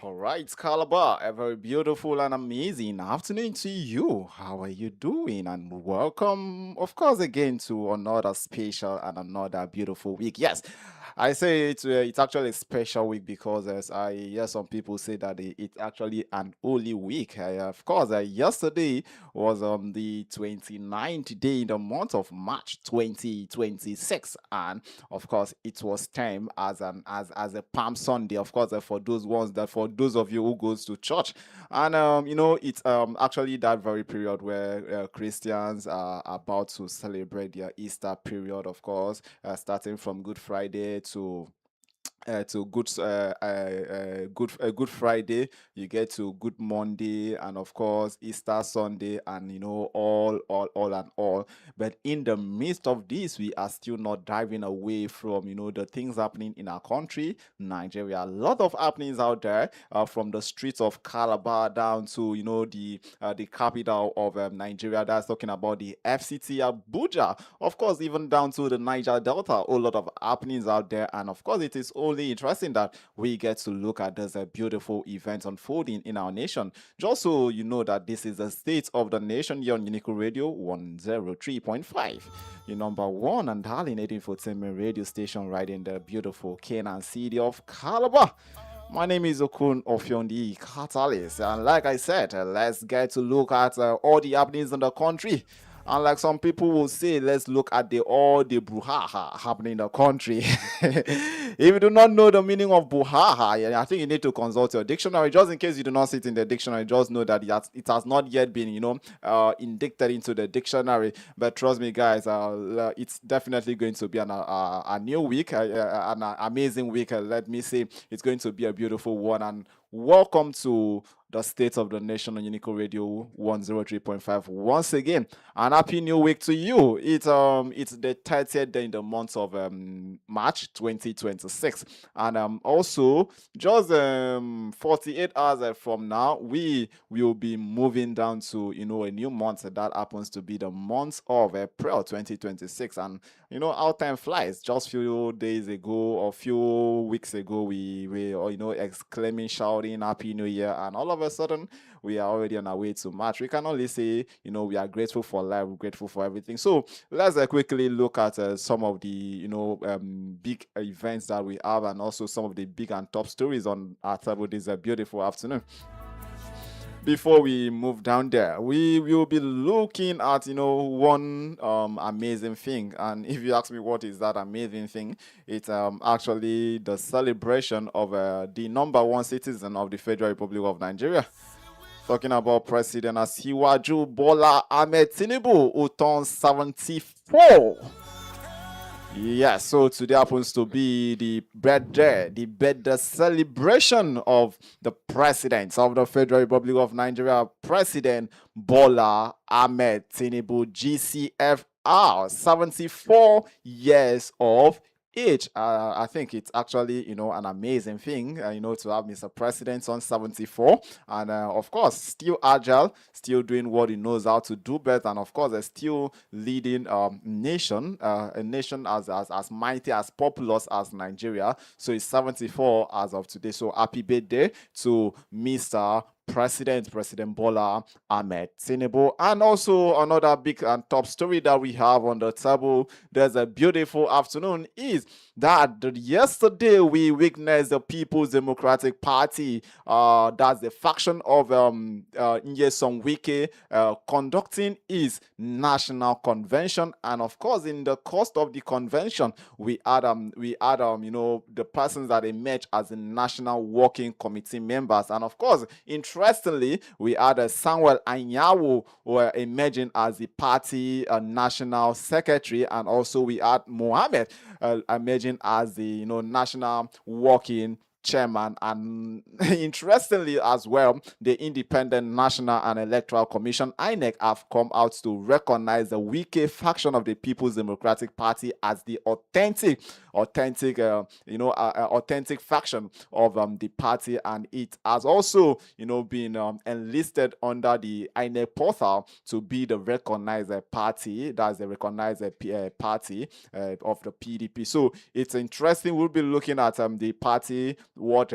All right, Calabar, a very beautiful and amazing afternoon to you. How are you doing? And welcome, of course, again to another special and another beautiful week. Yes, I say it's actually a special week because as I hear some people say that it's actually an holy week. Of course, yesterday was the 29th day in the month of March 2026, and of course, it was termed as as a Palm Sunday. Of course, for those of you who goes to church, and it's actually that very period where Christians are about to celebrate their Easter period. Of course, starting from Good Friday to Good Friday, you get to Good Monday, and of course Easter Sunday, and all and all. But in the midst of this, we are still not diving away from the things happening in our country, Nigeria. A lot of happenings out there, from the streets of Calabar down to the capital of Nigeria. That's talking about the FCT Abuja. Of course, even down to the Niger Delta, a whole lot of happenings out there, and of course, it is only interesting that we get to look at this beautiful event unfolding in our nation. Just so you know that this is the state of the nation here on Unico Radio 103.5, your number one and darling infotainment radio station right in the beautiful Canaan city of Calabar. My name is Okon Offiong, the Catalyst, and like I said, let's get to look at all the happenings in the country. And like some people will say, let's look at all the brouhaha happening in the country. If you do not know the meaning of brouhaha, yeah, I think you need to consult your dictionary. Just in case you do not see it in the dictionary, just know that it has not yet been, indicted into the dictionary. But trust me, guys, it's definitely going to be a new week, an amazing week. Let me say, it's going to be a beautiful one. And welcome to the State of the Nation on Unico Radio 103.5 once again. And happy new week to you. It's the 30th day in the month of March 2026. And also just 48 hours from now, we will be moving down to a new month that happens to be the month of April 2026. And how time flies. Just few days ago or few weeks ago, we were exclaiming, shouting happy new year, and all of a sudden we are already on our way to March. We can only say we are grateful for life, we're grateful for everything. So let's quickly look at some of the big events that we have, and also some of the big and top stories on our table this beautiful afternoon. Before we move down there, we will be looking at one amazing thing. And if you ask me what is that amazing thing, it's actually the celebration of the number one citizen of the Federal Republic of Nigeria. Talking about President Asiwaju Bola Ahmed Tinubu, who turned 74. Yeah, so today happens to be the celebration of the president of the Federal Republic of Nigeria, President Bola Ahmed Tinubu, GCFR, 74 years of age. I think it's actually an amazing thing to have Mr. President on 74, and of course still agile, still doing what he knows how to do best, and of course still leading a nation as mighty, as populous as Nigeria. So it's 74 as of today. So happy birthday to Mr. President Bola Ahmed Tinubu. And also another big and top story that we have on the table, there's a beautiful afternoon, is that yesterday we witnessed the People's Democratic Party, that's the faction of Nyesom Wike, conducting its national convention. And of course, in the course of the convention, we had the persons that emerged as the national working committee members. And of course, interestingly, we had Samuel Anyawu were emerging as the party national secretary, and also we had Mohammed emerging as the national working chairman. And interestingly as well, the Independent National and Electoral Commission, INEC, have come out to recognize the Wike faction of the People's Democratic Party as the authentic faction of the party, and it has also been enlisted under the INEC portal to be the recognized party, that's the recognized party of the PDP. So it's interesting. We'll be looking at the party what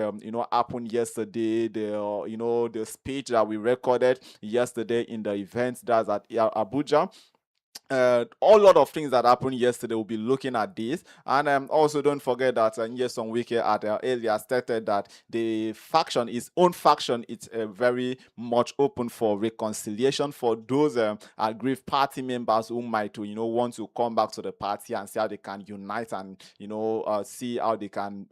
happened yesterday, the the speech that we recorded yesterday in the event that's at Abuja. A lot of things that happened yesterday. We'll be looking at this, and also don't forget that Nyesom Wike had earlier stated that the faction, his own faction, it's very much open for reconciliation for those aggrieved party members who might want to come back to the party and see how they can unite and see how they can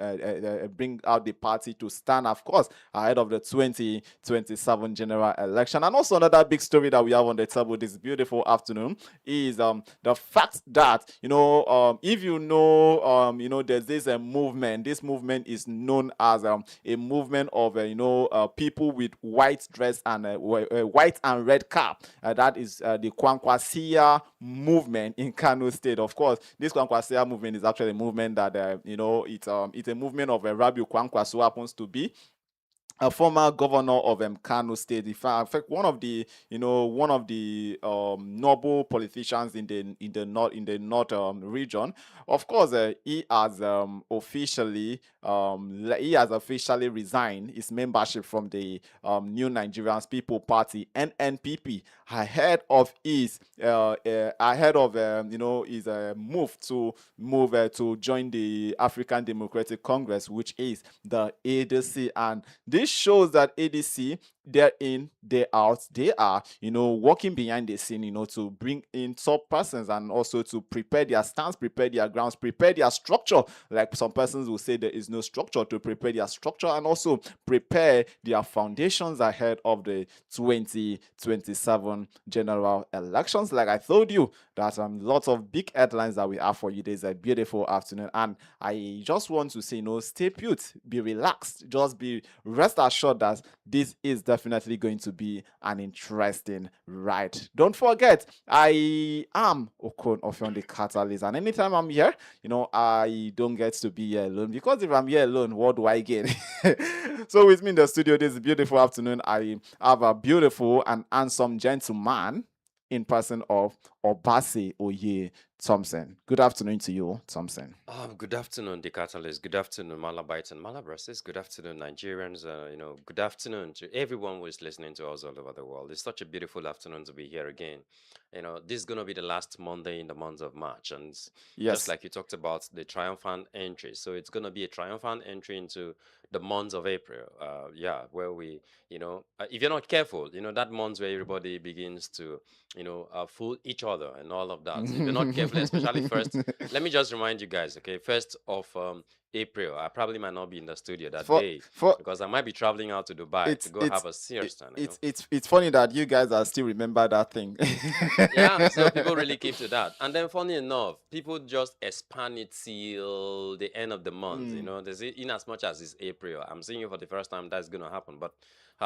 bring out the party to stand, of course, ahead of the 2027 general election. And also another big story that we have on the table this beautiful afternoon is the fact that if there's this movement. This movement is known as a movement of people with white dress and white and red cap. That is the Kwankwasia movement in Kano State. Of course, this Kwankwasia movement is actually a movement that it's a movement of Rabiu Kwankwas, who happens to be a former governor of Kano State. In fact, one of the noble politicians in the north region. Of course, he has officially resigned his membership from the New Nigerians People Party (NNPP) ahead of his move to join the African Democratic Congress, which is the ADC. And this shows that ADC, they're in, they're out, they are, working behind the scene, to bring in top persons and also to prepare their stance, prepare their grounds, prepare their structure. Like some persons will say there is no structure, to prepare their structure and also prepare their foundations ahead of the 2027 general elections. Like I told you, there's lots of big headlines that we have for you. There's a beautiful afternoon, and I just want to say, stay put, be relaxed, just be rest assured that this is definitely going to be an interesting ride. Don't forget, I am Okon Offiong the Catalyst, and anytime I'm here, I don't get to be here alone, because if I'm here alone, what do I get? So with me in the studio this beautiful afternoon, I have a beautiful and handsome gentleman in person of OBASE0YI Thompson. Good afternoon to you, Thompson. Good afternoon, the Catalyst. Good afternoon, Malabites and Malabrases. Good afternoon, Nigerians. Good afternoon to everyone who is listening to us all over the world. It's such a beautiful afternoon to be here again. This is going to be the last Monday in the month of March. And just Yes. like you talked about the triumphant entry. So it's going to be a triumphant entry into the month of April. Where we, if you're not careful, that month where everybody begins to, fool each other and all of that. If you're not careful, especially first, let me just remind you guys, okay, 1st of April, I probably might not be in the studio that for day for because I might be traveling out to Dubai to it's go it's have a serious time. it's funny that you guys are still remember that thing. Yeah, so people really keep to that. And then funny enough, people just expand it till the end of the month. Mm. There's in as much as it's April. I'm seeing it for the first time that's gonna happen. But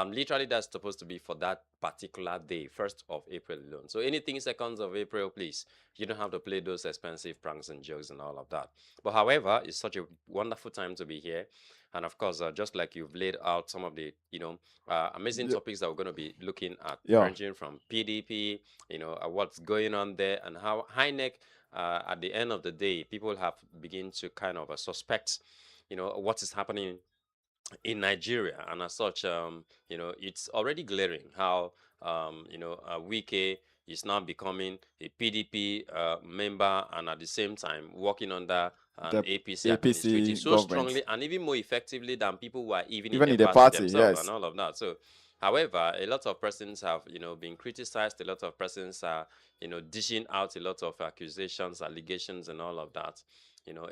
literally that's supposed to be for that particular day, 1st of April alone. So anything 2nd of April, please. You don't have to play those expensive pranks and jokes and all of that. But however, it's such a wonderful time to be here. And of course, just like you've laid out some of the, amazing Yeah. topics that we're going to be looking at, Yeah. ranging from PDP, what's going on there, and how Heineck, at the end of the day, people have begin to kind of suspect, what is happening in Nigeria, and as such, it's already glaring how Wike is now becoming a PDP member, and at the same time working under an The APC administrative APC so government, strongly and even more effectively than people who are even in even the in the party party, themselves and yes. all of that. So, however, a lot of persons have been criticized. A lot of persons are dishing out a lot of accusations, allegations, and all of that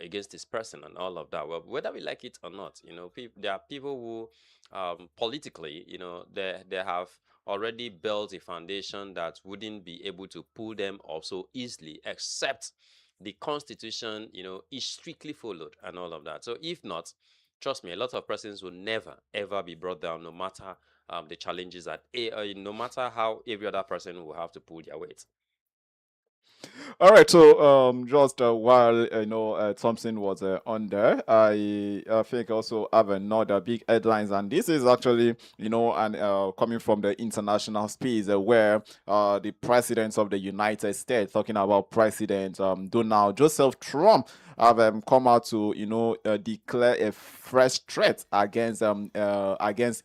against this person and all of that. Well, whether we like it or not, there are people who, politically, they have already built a foundation that wouldn't be able to pull them off so easily, except the constitution, is strictly followed and all of that. So if not, trust me, a lot of persons will never ever be brought down, no matter the challenges that, no matter how every other person will have to pull their weight. All right, so just while Thompson was on there, I think also have another big headlines, and this is actually and coming from the international space where the president of the United States, talking about President Donald Joseph Trump, have come out to declare a fresh threat against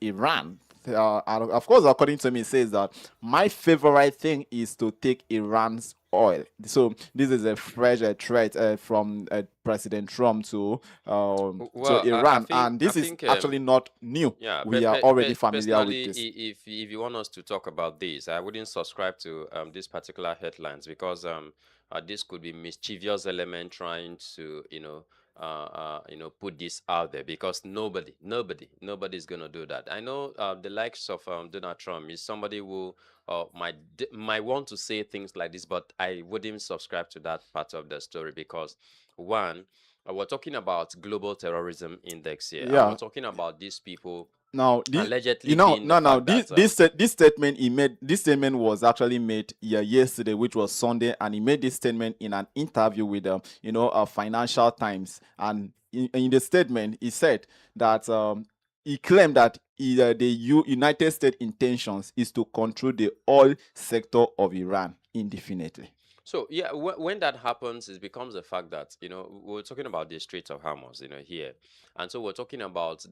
Iran. And of course, according to me, it says that my favorite thing is to take Iran's oil. So this is a fresh threat from President Trump to Well, Iran, and I this is think actually not new. yeah, We are already familiar with personally, this. if you want us to talk about this, I wouldn't subscribe to these particular headlines because this could be mischievous element trying to put this out there because nobody is gonna do that. I know the likes of Donald Trump is somebody who might want to say things like this, but I wouldn't subscribe to that part of the story because one. We're talking about global terrorism index here, and we're Yeah. talking about these people Now, this, allegedly being the now fact that this statement he made. This statement was actually made yesterday, which was Sunday, and he made this statement in an interview with Financial Times. And in the statement, he said that he claimed that United States intentions is to control the oil sector of Iran indefinitely. so yeah, when that happens, it becomes a fact that we're talking about the Strait of Hormuz, here, and so we're talking about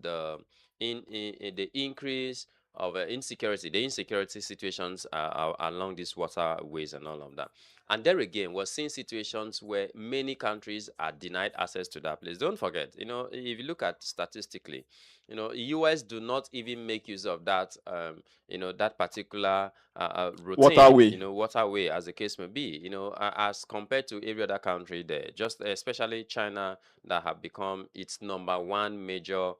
in the increase of insecurity, the insecurity situations along these waterways and all of that. And there again, we're seeing situations where many countries are denied access to that place. Don't forget, if you look at statistically, US do not even make use of that, that particular routine, Waterway. waterway, as the case may be, as compared to every other country there, just especially China, that have become its number one major,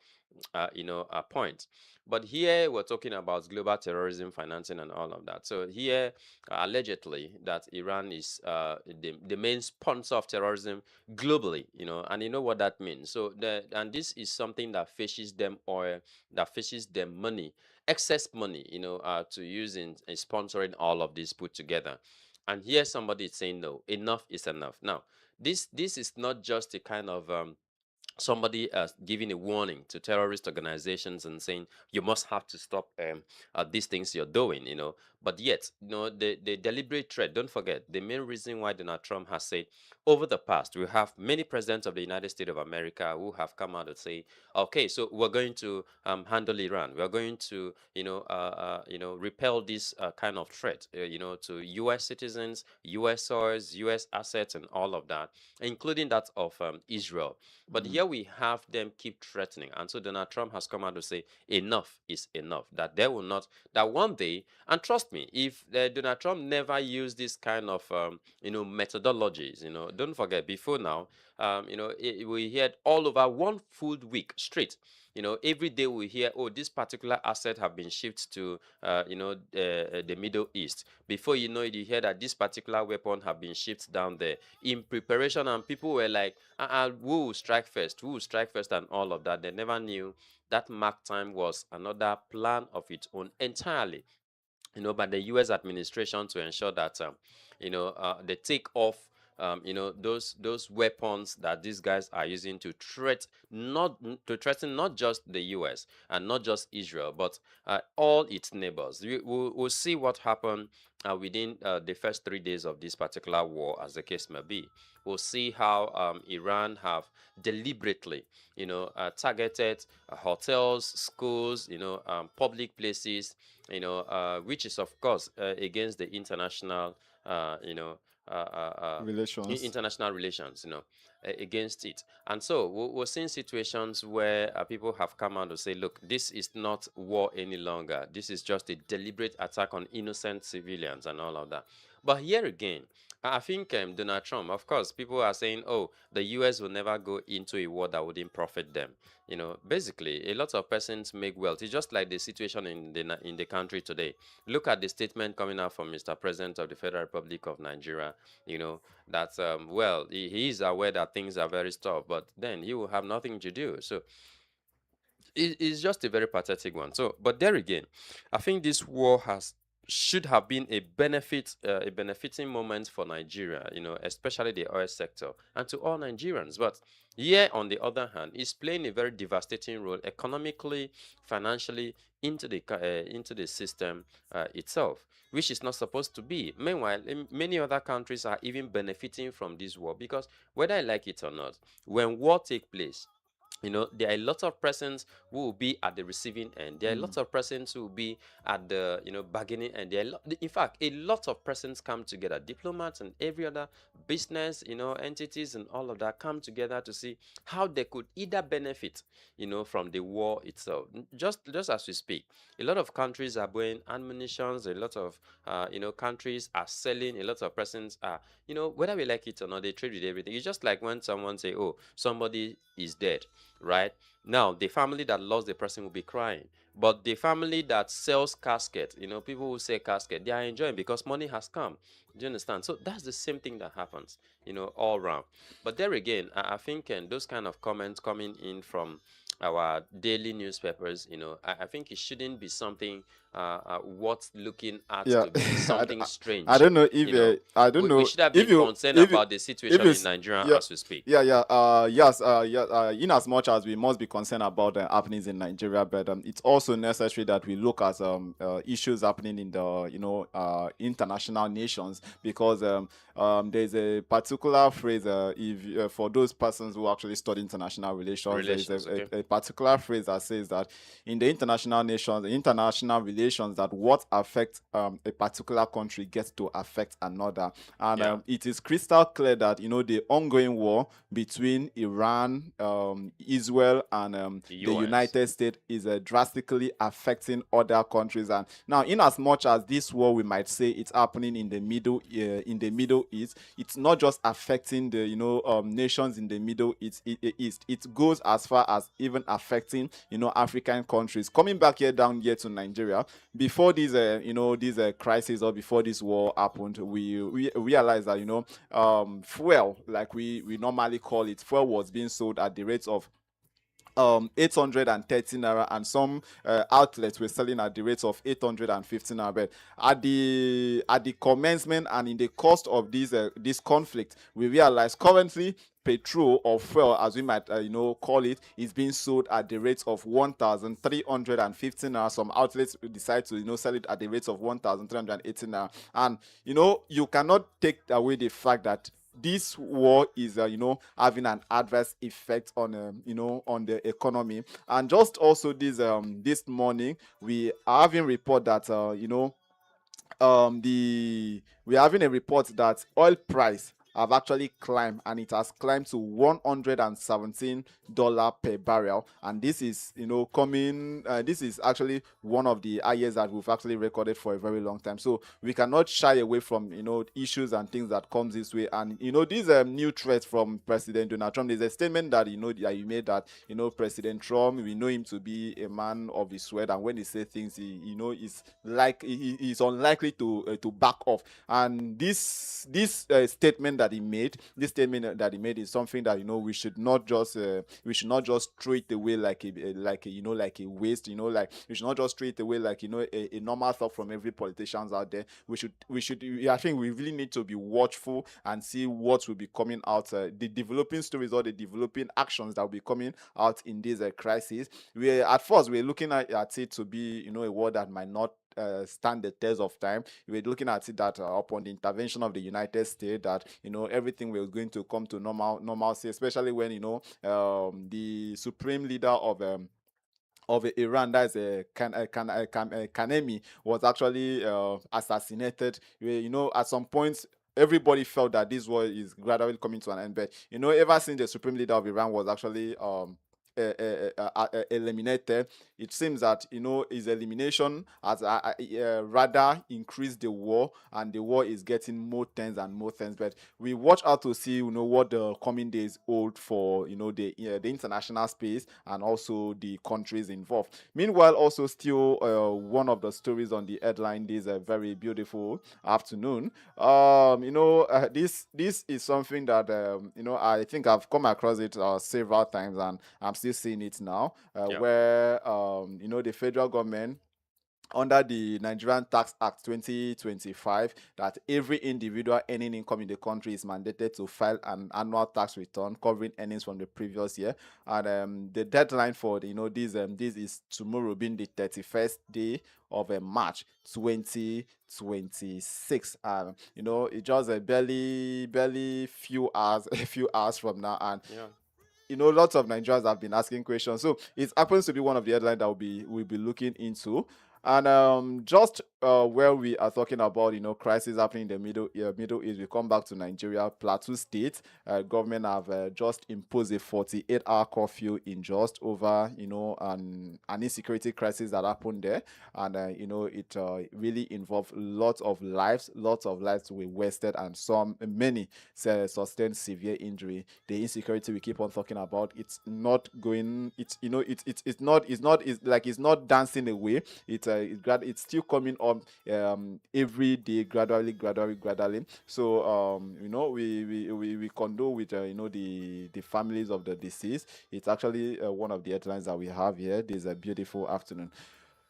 point. But here we're talking about global terrorism financing and all of that. So here, allegedly, that Iran is the main sponsor of terrorism globally, and you know what that means. So and this is something that fetches them oil, that fetches them money, excess money, to use in sponsoring all of this put together. And here somebody is saying, no, enough is enough. Now, this is not just a kind of somebody giving a warning to terrorist organizations and saying you must have to stop these things you're doing, but yet, the deliberate threat. Don't forget, the main reason why Donald Trump has said over the past, we have many presidents of the United States of America who have come out and say, okay, so we're going to handle Iran, we're going to repel this kind of threat, to US citizens, US soils, US assets, and all of that, including that of Israel. But Mm. here we have them keep threatening. And so Donald Trump has come out to say enough is enough, that they will not, that one day, and trust me, if Donald Trump never used this kind of, methodologies, don't forget, before now, we heard all over one full week straight. Every day we hear, oh, this particular asset have been shifted to, the Middle East. Before you know it, you hear that this particular weapon have been shipped down there in preparation, and people were like, who will strike first? Who will strike first? And all of that. They never knew that mark time was another plan of its own entirely, by the U.S. administration to ensure that they take off those weapons that these guys are using to threaten not just the U.S. and not just Israel, but all its neighbors. We'll see what happened within the first 3 days of this particular war, as the case may be. We'll see how Iran have deliberately, targeted hotels, schools, public places, which is of course against the international, you know, Relations. international relations, against it. And so we're seeing situations where people have come out to say, look, this is not war any longer. This is just a deliberate attack on innocent civilians and all of that. But here again, I think Donald Trump, of course, people are saying, oh, the US will never go into a war that wouldn't profit them. Basically, a lot of persons make wealth. It's just like the situation in the country today. Look at the statement coming out from Mr. President of the Federal Republic of Nigeria. That well, he is aware that things are very tough, but then he will have nothing to do. So it's just a very pathetic one. So, but there again, I think this war has should have been a benefiting moment for Nigeria, especially the oil sector and to all Nigerians. But here, on the other hand, is playing a very devastating role economically, financially into the system itself, which is not supposed to be. Meanwhile, many other countries are even benefiting from this war because whether I like it or not, when war take place, there are a lot of persons who will be at the receiving end. There are a Mm. lot of persons who will be at the bargaining end. In fact, a lot of persons come together. Diplomats and every other business entities and all of that come together to see how they could either benefit from the war itself. Just as we speak, a lot of countries are buying ammunitions. A lot of countries are selling. A lot of persons are whether we like it or not, they trade with everything. It's just like when someone say, oh, somebody is dead, right? Now, the family that lost the person will be crying. But the family that sells casket, people who sell casket, they are enjoying because money has come. Do you understand? So that's the same thing that happens, all around. But there again, I think those kind of comments coming in from our daily newspapers, I think it shouldn't be something worth looking at Yeah, to be something I strange. don't know if I don't We know should have if been you concerned if you about the if situation in it's Nigeria yeah as we speak. yes yeah in as much as we must be concerned about the happenings in Nigeria, but it's also necessary that we look at issues happening in the international nations, because there's a particular phrase, if for those persons who actually study international relations, there is Relations, okay? a particular phrase that says that in the international nations, the international relations, that what affects a particular country gets to affect another. And Yeah. it is crystal clear that the ongoing war between Iran, Israel, and The the US. United States is drastically affecting other countries. And now, in as much as this war, we might say it's happening in the Middle East, it's not just affecting the nations in the Middle East. It goes as far as even affecting African countries. Coming back here down here to Nigeria, before this crisis, or before this war happened, we realized that fuel, like we normally call it, fuel was being sold at the rates of 830 naira, and some outlets were selling at the rates of 850 naira. But at the commencement and in the cost of this conflict, we realize currently petrol, or fuel as we might call it, is being sold at the rate of 1,315 naira. Some outlets decide to sell it at the rate of 1,318 naira. And you cannot take away the fact that this war is having an adverse effect on on the economy. And just also this morning, we are having report that the we're having a report that oil price have actually climbed, and it has climbed to $117 per barrel. And this is coming this is actually one of the highest that we've actually recorded for a very long time. So we cannot shy away from issues and things that comes this way. And these new threats from President Donald Trump, there's a statement that that he made, that President Trump, we know him to be a man of his word, and when he says things, is like he's unlikely to back off. And this statement that he made is something that we should not just throw it away like a like a waste. Like, we should not just throw it away like a normal thought from every politicians out there. I think we really need to be watchful and see what will be coming out, the developing stories or the developing actions that will be coming out in this crisis. We At first we're looking at it to be a war that might not stand the test of time. We're looking at it that upon the intervention of the United States, that everything was going to come to normalcy, especially when the supreme leader of Iran, that's Kanemi, was actually assassinated. At some point, everybody felt that this war is gradually coming to an end. But ever since the supreme leader of Iran was actually eliminated, it seems that his elimination has rather increased the war, and the war is getting more tense and more tense. But we watch out to see what the coming days hold for the international space, and also the countries involved. Meanwhile, also still one of the stories on the headline this very beautiful afternoon. This is something that I think I've come across it several times, and I'm still seeing it now, Yeah. where the federal government under the Nigerian Tax Act 2025 that every individual earning income in the country is mandated to file an annual tax return covering earnings from the previous year. And the deadline for this is tomorrow, being the 31st day of March 2026. It's just a barely few hours, a few hours from now, and Yeah. lots of Nigerians have been asking questions. So it happens to be one of the headlines that we'll be looking into. And just where we are talking about, crisis happening in the Middle East, we come back to Nigeria. Plateau State government have just imposed a 48-hour curfew in just over, an insecurity crisis that happened there. And, it really involved lots of lives were wasted, and many sustained severe injury. The insecurity we keep on talking about, it's not going, it's not dancing away. It's still coming up every day, gradually. So we condole with the families of the deceased. It's actually one of the headlines that we have here. This is a beautiful afternoon.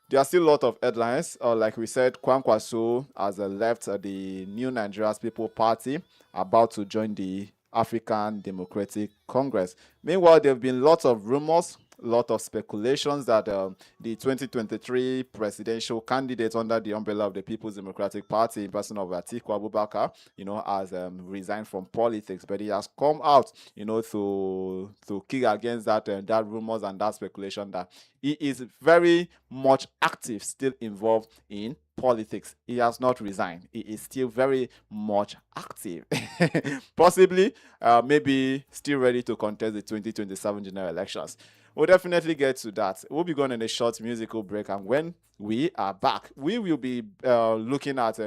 There are still a lot of headlines. Like we said, Kwankwaso has left the New Nigeria's People Party, about to join the African Democratic Congress. Meanwhile, there have been lots of rumors, lot of speculations that the 2023 presidential candidate under the umbrella of the People's Democratic Party, in person of Atiku Abubakar, has resigned from politics, but he has come out, to kick against that rumors and that speculation that he is very much active, still involved in politics. He has not resigned. He is still very much active. Possibly, maybe still ready to contest the 2027 general elections. We'll definitely get to that. We'll be going on a short musical break, and when we are back, we will be looking at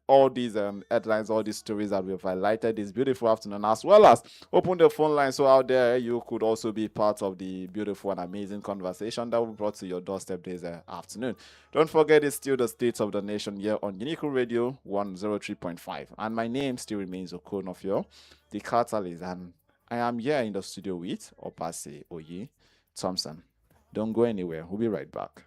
all these headlines, all these stories that we've highlighted this beautiful afternoon, as well as open the phone line so out there you could also be part of the beautiful and amazing conversation that we brought to your doorstep this afternoon. Don't forget, it's still the States of the Nation here on Unico Radio 103.5, and my name still remains Okon Offiong, the catalyst, and I am here in the studio with OBASE0YI, Thompson. Don't go anywhere. We'll be right back.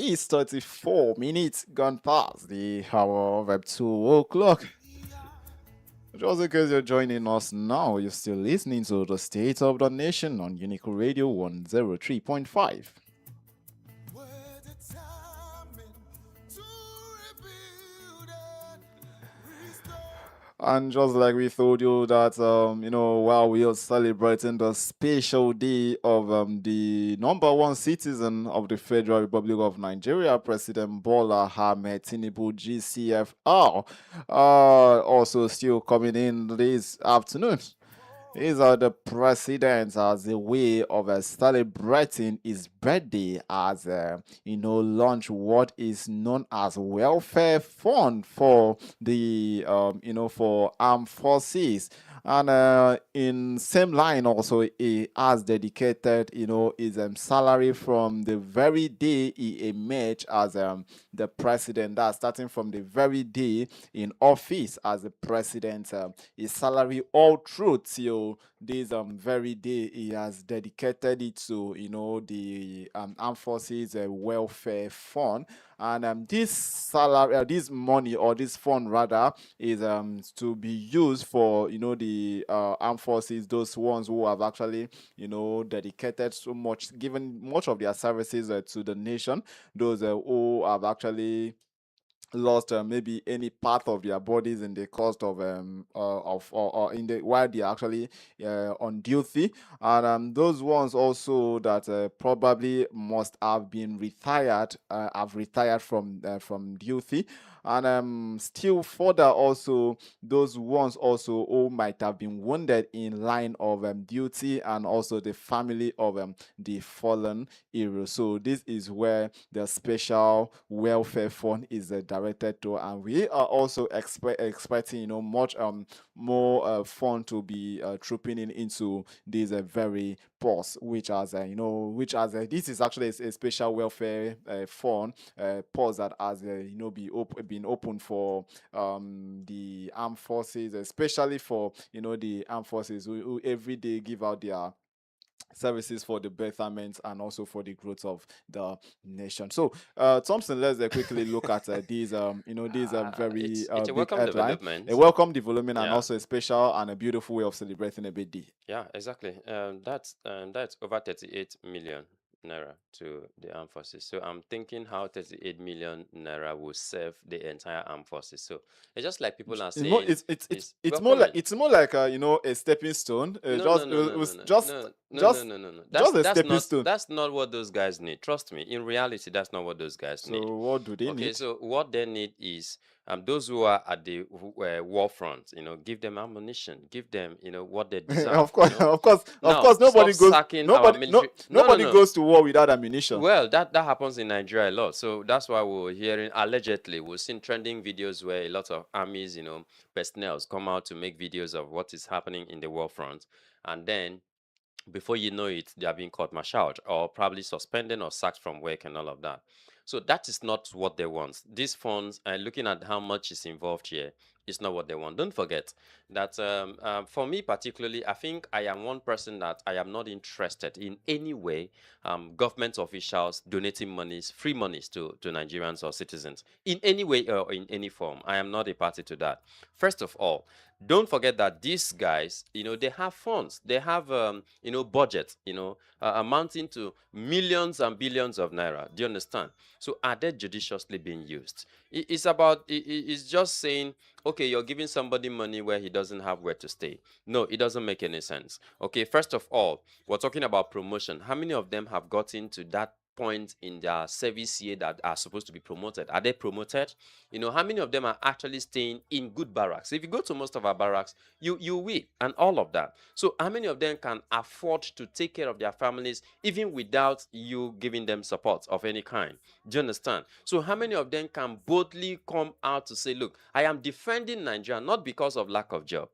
It's 34 minutes gone past the hour of 2 o'clock. Just in case you're joining us now, you're still listening to the State of the Nation on Unique Radio 103.5. And just like we told you that, while we are celebrating the special day of the number one citizen of the Federal Republic of Nigeria, President Bola Ahmed Tinubu, GCFR, also still coming in this afternoon. These are the president as a way of celebrating his birthday as launch what is known as welfare fund for the for armed forces. And in same line also, he has dedicated his salary from the very day he emerged as the president. That's starting from the very day in office as the president. His salary all through till this very day he has dedicated it to the armed forces welfare fund. And this salary, this money, or this fund rather, is to be used for the armed forces, those ones who have actually dedicated so much, given much of their services to the nation, those who have actually lost maybe any part of their bodies in the cost of or in the while they're actually on duty. And those ones also that probably must have been retired, have retired from duty. And still further also, those ones also who might have been wounded in line of duty, and also the family of the fallen hero. So this is where the special welfare fund is directed to, and we are also expecting much more fund to be trooping in into this very pause, which has this is actually a special welfare fund pause that has been open for the armed forces, especially for the armed forces who every day give out their services for the betterment and also for the growth of the nation. So, Thompson, let's quickly look at these very It's a big welcome headline, a development. welcome development, and Yeah. also a special and a beautiful way of celebrating a big day. Yeah, exactly. That's over 38 million naira to the armed forces. So I'm thinking how 38 million naira will serve the entire armed forces. So it's just like people are It's more, saying it's is it's more like welcoming. a stepping stone. No, no, Just no, it no, no, was no, just no, no, no, just no, no, no. just a stepping stone. That's not what those guys need. Trust me. In reality, that's not what those guys need. So what do they Okay, need? so what they need is those who are at the war front, give them ammunition, give them, what they deserve, Of course, of Now, course, stop sacking our military. No, no, nobody no. goes to war without ammunition. Well, that happens in Nigeria a lot. So that's why we're hearing allegedly, we've seen trending videos where a lot of armies, personnel come out to make videos of what is happening in the war front. And then before you know it, they are being court-martialed or probably suspended or sacked from work and all of that. So that is not what they want. These funds, looking at how much is involved here, is not what they want. Don't forget that for me particularly, I think I am one person that I am not interested in any way government officials donating monies, free monies to Nigerians or citizens in any way or in any form. I am not a party to that. First of all, don't forget that these guys, they have funds, they have, budget, amounting to millions and billions of naira. Do you understand? So are they judiciously being used? It's just saying, okay, you're giving somebody money where he doesn't have where to stay. No, it doesn't make any sense. Okay, first of all, we're talking about promotion. How many of them have gotten to that point in their service year that are supposed to be promoted? Are they promoted? How many of them are actually staying in good barracks? If you go to most of our barracks, you will, and all of that. So how many of them can afford to take care of their families even without you giving them support of any kind? Do you understand? So how many of them can boldly come out to say, look, I am defending Nigeria not because of lack of job,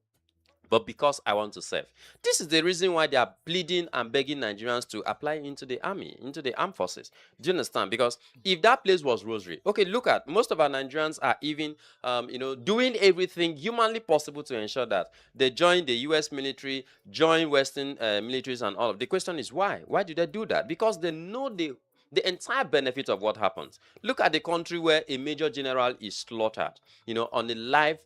but because I want to serve. This is the reason why they are pleading and begging Nigerians to apply into the army, into the armed forces. Do you understand? Because if that place was rosary, okay, look at most of our Nigerians are even, doing everything humanly possible to ensure that they join the U.S. military, join Western militaries, and all of. The question is why? Why do they do that? Because they know the entire benefit of what happens. Look at the country where a major general is slaughtered, on the live,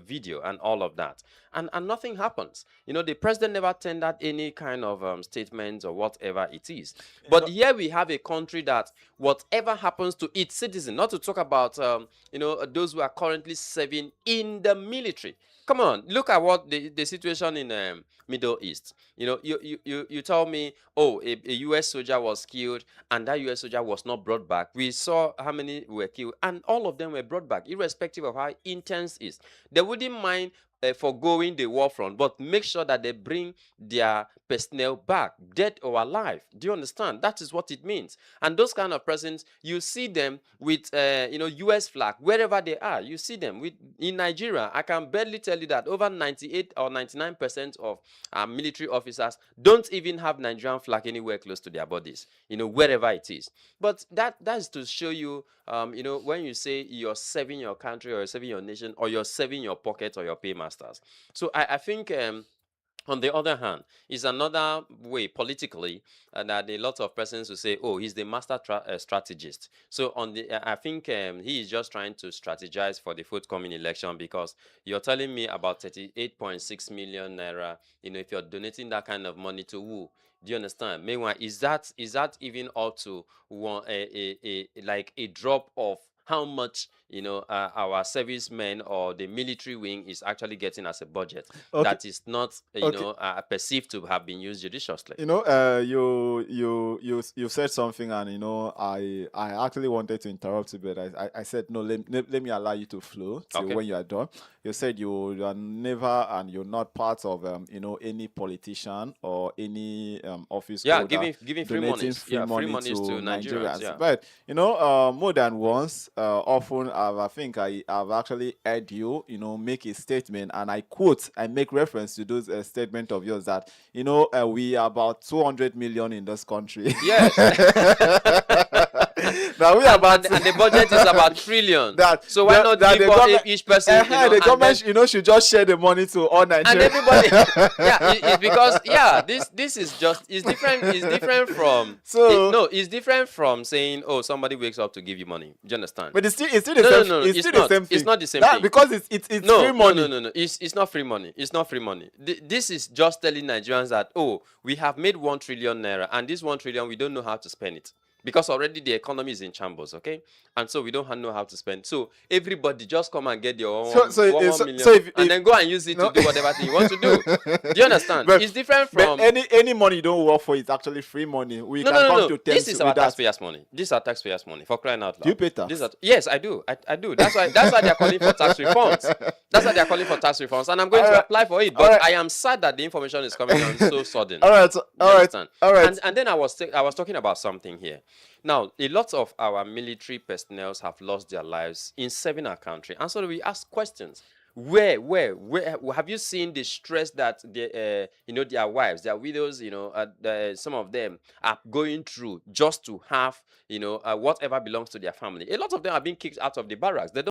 video and all of that, and nothing happens. The president never tendered any kind of statement or whatever it is. But here we have a country that whatever happens to its citizen, not to talk about those who are currently serving in the military. Come on, look at what the situation in Middle East. You tell me, oh, a U.S. soldier was killed and that U.S. soldier was not brought back. We saw how many were killed and all of them were brought back, irrespective of how intense it is. They wouldn't mind foregoing the war front, but make sure that they bring their personnel back, dead or alive. Do you understand? That is what it means. And those kind of persons, you see them with U.S. flag wherever they are. You see them in Nigeria. I can barely tell you that over 98 or 99% of our military officers don't even have Nigerian flag anywhere close to their bodies, wherever it is. But that's to show you, when you say you're serving your country or you're serving your nation or you're serving your pocket or your paymasters. So I think on the other hand, is another way politically that a lot of persons will say, "Oh, he's the master strategist." So I think he is just trying to strategize for the forthcoming election, because you're telling me about 38.6 million naira. If you're donating that kind of money to who? Do you understand? Meanwhile, is that even up to one like a drop of how much our servicemen or the military wing is actually getting as a budget that is not perceived to have been used judiciously? You said something, and I actually wanted to interrupt you, but I said no. Let me allow you to flow till when you are done. You said you are never, and you're not part of any politician or any office holder giving free money to Nigerians. Yeah. But more than once, often I think I've actually heard you make a statement, and I make reference to those statement of yours that we are about 200 million in this country. Yes. Now we and the budget is about trillion. So why not give each person? The government, should just share the money to all Nigerians. And everybody. It's because this is just different. It's different from. It's different from saying, oh, somebody wakes up to give you money. Do you understand? But it's still the same. No, it's still the same thing. It's not the same thing because it's free money. No. It's not free money. It's not free money. This is just telling Nigerians that, oh, we have made 1 trillion naira, and this 1 trillion we don't know how to spend it. Because already the economy is in shambles, okay? And so we don't know how to spend. So everybody just come and get your 1 million, and then go and use it to do whatever thing you want to do. Do you understand? But it's different from... But any money you don't work for is actually free money. No. This is our taxpayers' money. This is our taxpayers' money, for crying out loud. Do you pay tax? Yes, I do. I do. That's why they're calling for tax refunds. That's why they're calling for tax refunds. And I'm going to apply for it. But I am sad that the information is coming down so sudden. All right. And then I was talking about something here. Now, a lot of our military personnel have lost their lives in serving our country. And so we ask questions. Where have you seen the stress that their wives, their widows, some of them are going through just to have, whatever belongs to their family? A lot of them are being kicked out of the barracks. They don't